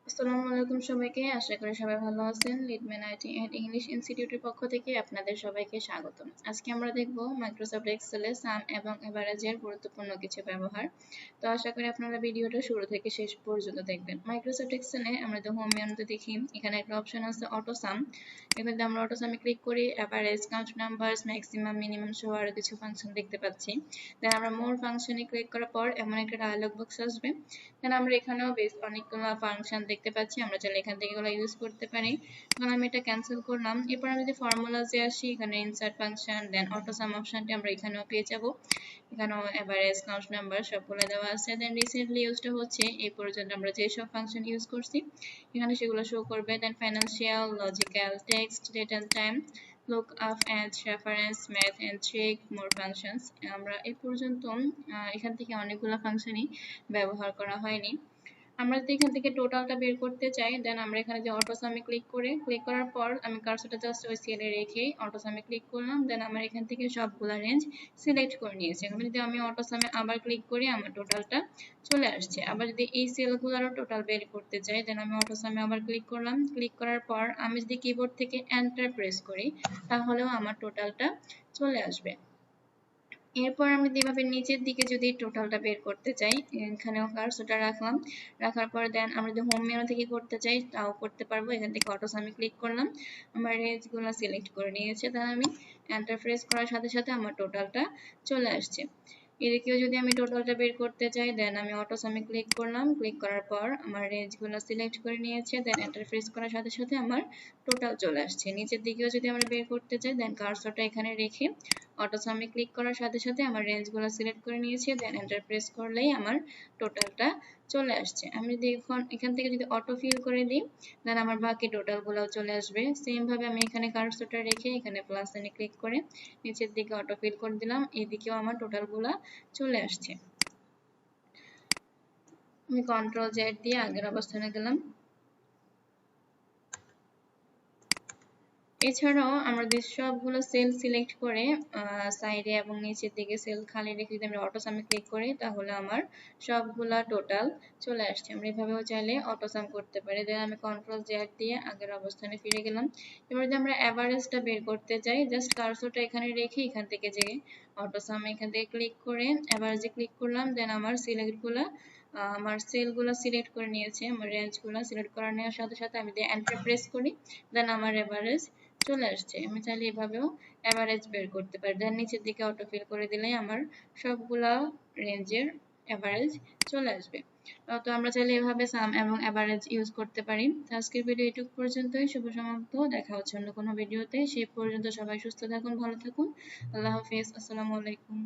আসসালামু আলাইকুম সবাইকে। আশা করি সবাই ভালো আছেন। লিডম্যান আইটি এন্ড ইংলিশ ইনস্টিটিউটের পক্ষ থেকে আপনাদের সবাইকে স্বাগতম। আজকে আমরা দেখব মাইক্রোসফট এক্সেলে সাম এবং এভারেজের গুরুত্বপূর্ণ কিছু ব্যবহার। তো আশা করি আপনারা ভিডিওটা শুরু থেকে শেষ পর্যন্ত দেখবেন। মাইক্রোসফট এক্সেলে আমরা তো হোম মেনুতে দেখি, এখানে একটা অপশন আছে অটো সাম। এখানে আমরা অটো সামে ক্লিক করি, average, count numbers, maximum, minimum সহ আরো কিছু ফাংশন দেখতে পাচ্ছি। দেন আমরা মোর ফাংশনে ক্লিক করার পর এমন একটা ডায়ালগ বক্স আসবে। দেন আমরা এখানেও বেশ অনেকগুলো ফাংশন দেখতে পাচ্ছি, আমরা চাইলে এখান থেকে এগুলো ইউজ করতে পারি। এখন আমি এটা ক্যান্সেল করলাম। এরপর আমি যদি ফর্মুলাতে আসি, এখানে ইনসার্ট ফাংশন, দেন অটো সাম অপশনটি আমরা এখানেও পেয়ে যাব। এখানেও এভারেজ, কাউন্ট নাম্বার সবগুলো দেওয়া আছে। দেন রিসেন্টলি ইউজটা হচ্ছে এই পর্যন্ত আমরা যেসব ফাংশন ইউজ করছি এখানে সেগুলো শো করবে। Then financial, logical, text, date and time, look up and reference, math and trick, more functions। আমরা এই পর্যন্ত এখান থেকে অনেকগুলো ফাংশনই ব্যবহার করা হয়নি। আমরা যদি এখান থেকে টোটালটা বের করতে চাই, দেন আমরা এখানে যে অটো সামে ক্লিক করার পর আমি কার্সরটা জাস্ট ওই সেলে রেখে অটো সামে ক্লিক করলাম। দেন আমার এখান থেকে সবগুলা রেঞ্জ সিলেক্ট করে নিয়েছি। এখন যদি আমি অটো সামে আবার ক্লিক করি, আমার টোটালটা চলে আসছে। আবার যদি এই সেলগুলোরও টোটাল বের করতে চাই, দেন আমি অটো সামে আবার ক্লিক করলাম। ক্লিক করার পর আমি যদি কিবোর্ড থেকে এন্টার প্রেস করি, তাহলেও আমার টোটালটা চলে আসবে। এরপর আমি এভাবে নিচের দিকে যদি টোটালটা বের করতে চাই, এখানেও কার্সরটা রাখলাম। রাখার পর দেন আমরা যদি হোম মেনু থেকে করতে চাই তাও করতে পারবো। এখান থেকে অটো সামে ক্লিক করলাম, আমার রেঞ্জগুলো সিলেক্ট করে নিয়েছে। দেন আমি এন্টার প্রেস করার সাথে সাথে আমার টোটালটা চলে আসছে। এদিকেও যদি আমি টোটালটা বের করতে চাই, দেন আমি অটো সামে ক্লিক করলাম। ক্লিক করার পর আমার রেঞ্জগুলো সিলেক্ট করে নিয়েছে। দেন এন্টার প্রেস করার সাথে সাথে আমার টোটাল চলে আসছে। নিচের দিকেও যদি আমরা বের করতে চাই, দেন কার্সরটা এখানে রেখে অটো সামে ক্লিক করার সাথে সাথে আমার রেঞ্জগুলো সিলেক্ট করে নিয়েছি। দেন এন্টার প্রেস করলেই আমার টোটালটা চলে আসছে। আমি যদি এখান থেকে যদি অটো ফিল করে দিই, দেন আমার বাকি টোটালগুলোও চলে আসবে। সেম ভাবে আমি এখানে কার্সরটা রেখে এখানে প্লাস সাইনে ক্লিক করে নিচের দিকে অটো ফিল করে দিলাম। এদিকেও আমার টোটালগুলো চলে আসছে। আমি কন্ট্রোল জেড দিয়ে আগের অবস্থানে গেলাম। এছাড়াও আমরা যদি সবগুলো সেল সিলেক্ট করে সাইডে এবং নিচের দিকে সেল খালি রেখে যদি আমরা অটো সামে ক্লিক করি, তাহলে আমার সবগুলা টোটাল চলে আসছে। আমরা এভাবেও চাইলে অটো সাম করতে পারি। দেন আমি কন্ট্রোল জেড দিয়ে আগের অবস্থানে ফিরে গেলাম। এবার যদি আমরা এভারেজটা বের করতে চাই, জাস্ট কার্সরটা এখানে রেখে এখান থেকে যে অটো সাম এখান থেকে ক্লিক করে এভারেজে ক্লিক করলাম। দেন আমার সিলেক্টগুলা আমার সেলগুলো সিলেক্ট করে নিয়েছে। আমার রেঞ্জগুলো সিলেক্ট করে নেওয়ার সাথে সাথে আমি যদি এন্টার প্রেস করি, দেন আমার এভারেজ চলে আসছে। আমি চাইলে এভাবেও এভারেজ বের করতে পারি। দেন নিচের দিকে অটো ফিল করে দিলেই আমার সবগুলা রেঞ্জের এভারেজ চলে আসবে। তো আমরা চাইলে এভাবে সাম এবং এভারেজ ইউজ করতে পারি। আজকের ভিডিও এটুকু পর্যন্তই। শুভ সমাপ্ত। দেখা হচ্ছে অন্য কোনো ভিডিওতে। সেই পর্যন্ত সবাই সুস্থ থাকুন, ভালো থাকুন। আল্লাহ হাফেজ। আসসালামু আলাইকুম।